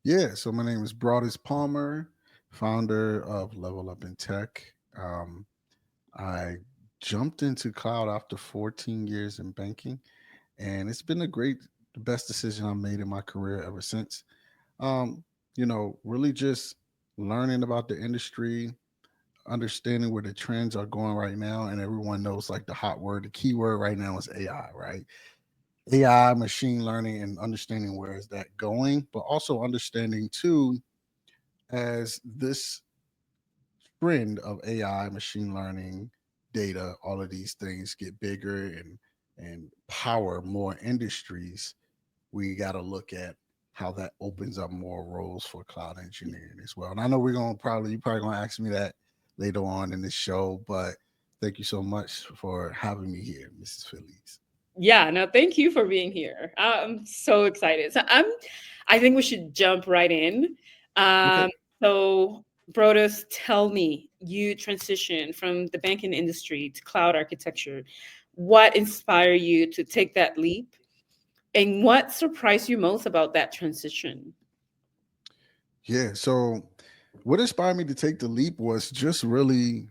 Yeah, so my name is Broadus Palmer, founder of Level Up in Tech. I jumped into cloud after 14 years in banking, and it's been the best decision I made in my career ever since. Um, really just learning about the industry, understanding where the trends are going right now, and everyone knows like the hot word, the key word right now is AI, right? AI, machine learning, and understanding where is that going, but also understanding too as this trend of AI, machine learning, data, all of these things get bigger and power more industries, we got to look at how that opens up more roles for cloud engineering as well. And I know you're probably gonna ask me that later on in this show, but thank you so much for having me here, Mrs. Phillies. Yeah, no, thank you for being here. I'm so excited. I think we should jump right in. Okay. Um, so, Broadus, tell me, you transitioned from the banking industry to cloud architecture. What inspired you to take that leap? And what surprised you most about that transition? Yeah. So what inspired me to take the leap was just really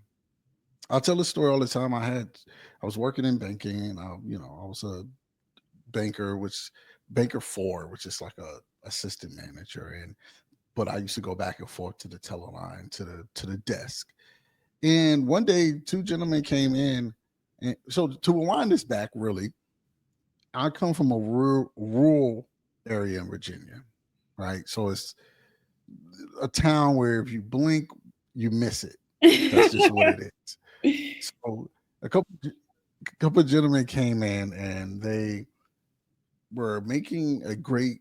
I'll tell the story all the time. I was working in banking and I was a banker, which banker four, which is like a assistant manager. And but I used to go back and forth to the teleline, to the desk. And one day two gentlemen came in. And so to rewind this back, really, I come from a rural area in Virginia, right? So it's a town where if you blink, you miss it. That's just what it is. So a couple of gentlemen came in and they were making a great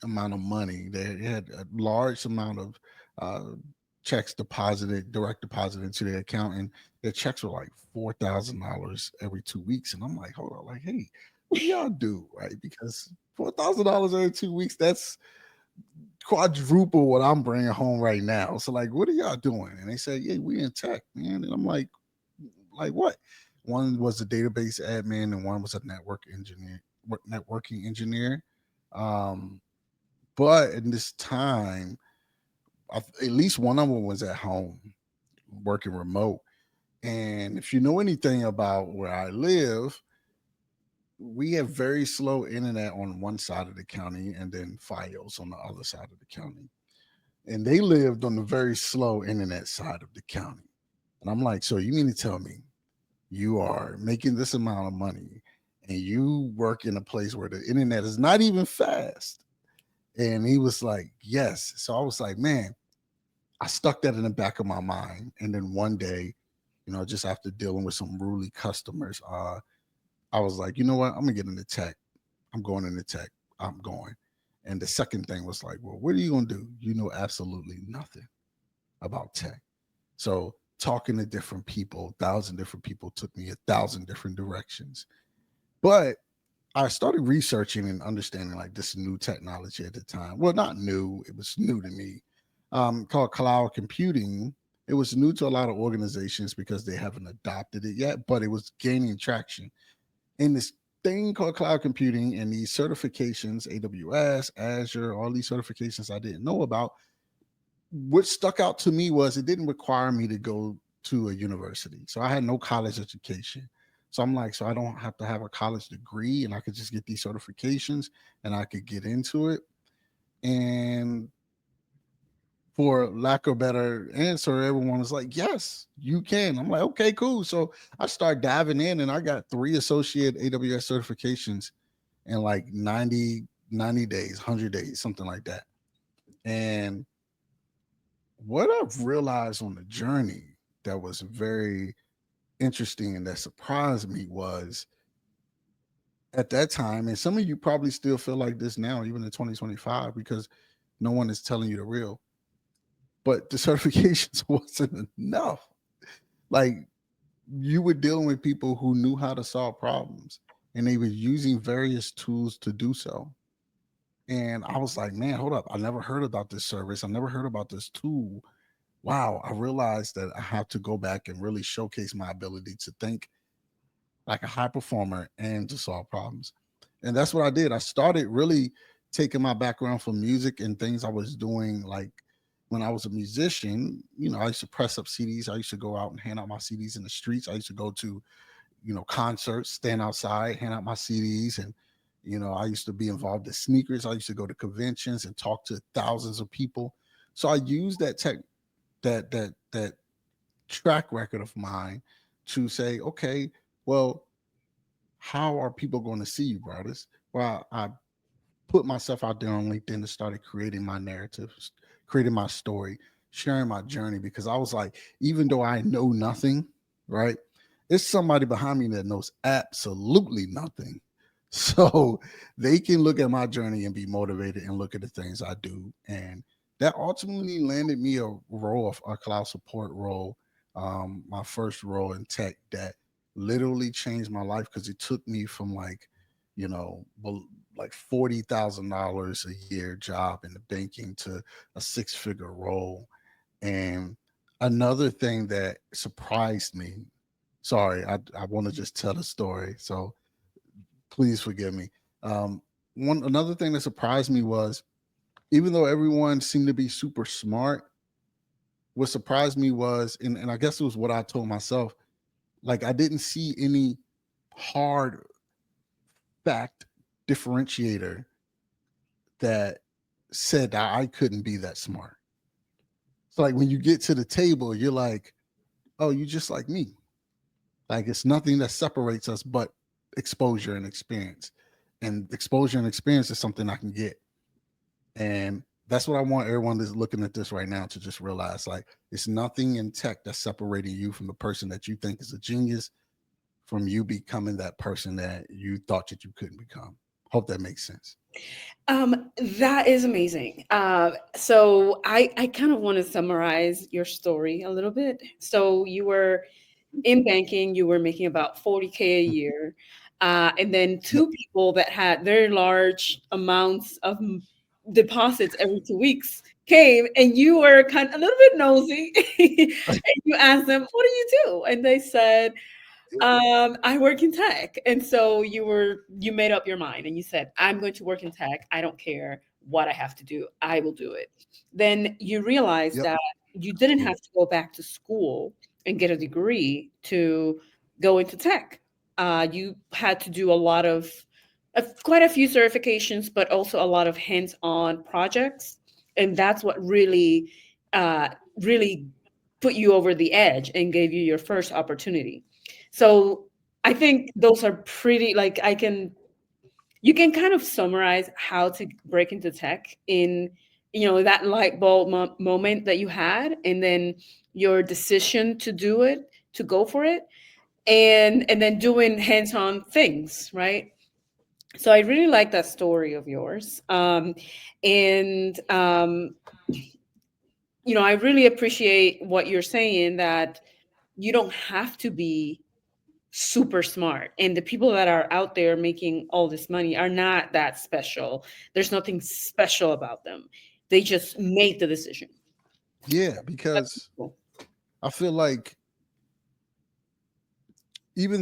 amount of money. They had a large amount of uh, checks deposited, direct deposit into their account, and their checks were like $4,000 every 2 weeks. And I'm like, hold on, like, hey, what do y'all do, right? Because $4,000 every 2 weeks, that's quadruple what I'm bringing home right now. So like, what are y'all doing? And they said, yeah, we in tech, man. And I'm like what? One was a database admin, and one was a networking engineer. Um, but in this time, at least one of them was at home working remote. And if you know anything about where I live, we have very slow internet on one side of the county and then Fios on the other side of the county. And they lived on the very slow internet side of the county. And I'm like, so you mean to tell me you are making this amount of money and you work in a place where the internet is not even fast? And he was like, yes. So I was like, man, I stuck that in the back of my mind. And then one day, just after dealing with some ruly customers, I was like, you know what? I'm gonna get into tech. I'm going into tech. I'm going. And the second thing was like, well, what are you gonna do? You know absolutely nothing about tech. So talking to different people, 1,000 different people took me 1,000 different directions. But I started researching and understanding like this new technology at the time. Well, not new, it was new to me. Called cloud computing. It was new to a lot of organizations because they haven't adopted it yet, but it was gaining traction. And this thing called cloud computing and these certifications, AWS, Azure, all these certifications I didn't know about, what stuck out to me was it didn't require me to go to a university. So I had no college education. So I'm like, so I don't have to have a college degree and I could just get these certifications and I could get into it. And for lack of a better answer, everyone was like, yes, you can. I'm like, okay, cool. So I started diving in and I got three associate AWS certifications in like 90 days, 100 days, something like that. And what I've realized on the journey that was very interesting and that surprised me was at that time, and some of you probably still feel like this now, even in 2025, because no one is telling you the real, but the certifications wasn't enough. Like you were dealing with people who knew how to solve problems and they were using various tools to do so. And I was like, man, hold up. I never heard about this service. I never heard about this tool. Wow, I realized that I have to go back and really showcase my ability to think like a high performer and to solve problems. And that's what I did. I started really taking my background from music and things I was doing, like when I was a musician, I used to press up CDs. I used to go out and hand out my CDs in the streets. I used to go to, concerts, stand outside, hand out my CDs. And, I used to be involved in sneakers. I used to go to conventions and talk to thousands of people. So I used that track record of mine to say, okay, well, how are people going to see you, brothers? Well, I put myself out there on LinkedIn and started creating my narratives, creating my story, sharing my journey, because I was like, even though I know nothing, right? It's somebody behind me that knows absolutely nothing. So they can look at my journey and be motivated and look at the things I do. And that ultimately landed me a role of a cloud support role, my first role in tech that literally changed my life because it took me from like $40,000 a year job in the banking to a six-figure role. And another thing that surprised me, sorry, I want to just tell the story, so please forgive me. One Another thing that surprised me was, even though everyone seemed to be super smart, what surprised me was, and I guess it was what I told myself, like I didn't see any hard fact differentiator that said that I couldn't be that smart. So like when you get to the table, you're like, oh, you just like me. Like it's nothing that separates us but exposure and experience. And exposure and experience is something I can get. And that's what I want everyone that's looking at this right now to just realize, like, it's nothing in tech that's separating you from the person that you think is a genius, from you becoming that person that you thought that you couldn't become. Hope that makes sense. That is amazing. So I kind of want to summarize your story a little bit. So you were in banking, you were making about 40K a year. And then Yep. two people that had very large amounts of deposits every 2 weeks came, and you were kind of a little bit nosy. And you asked them, "What do you do?" And they said, I work in tech. And so you made up your mind and you said, I'm going to work in tech. I don't care what I have to do. I will do it. Then you realized Yep. that you didn't Mm. have to go back to school and get a degree to go into tech. You had to do a lot of quite a few certifications, but also a lot of hands-on projects. And that's what uh, really put you over the edge and gave you your first opportunity. So I think those are pretty, like, you can kind of summarize how to break into tech in, that light bulb moment that you had, and then your decision to do it, to go for it, and then doing hands-on things, right? So I really like that story of yours. And I really appreciate what you're saying, that you don't have to be super smart, and the people that are out there making all this money are not that special. There's nothing special about them. They just made the decision. Yeah, That's because cool. I feel like even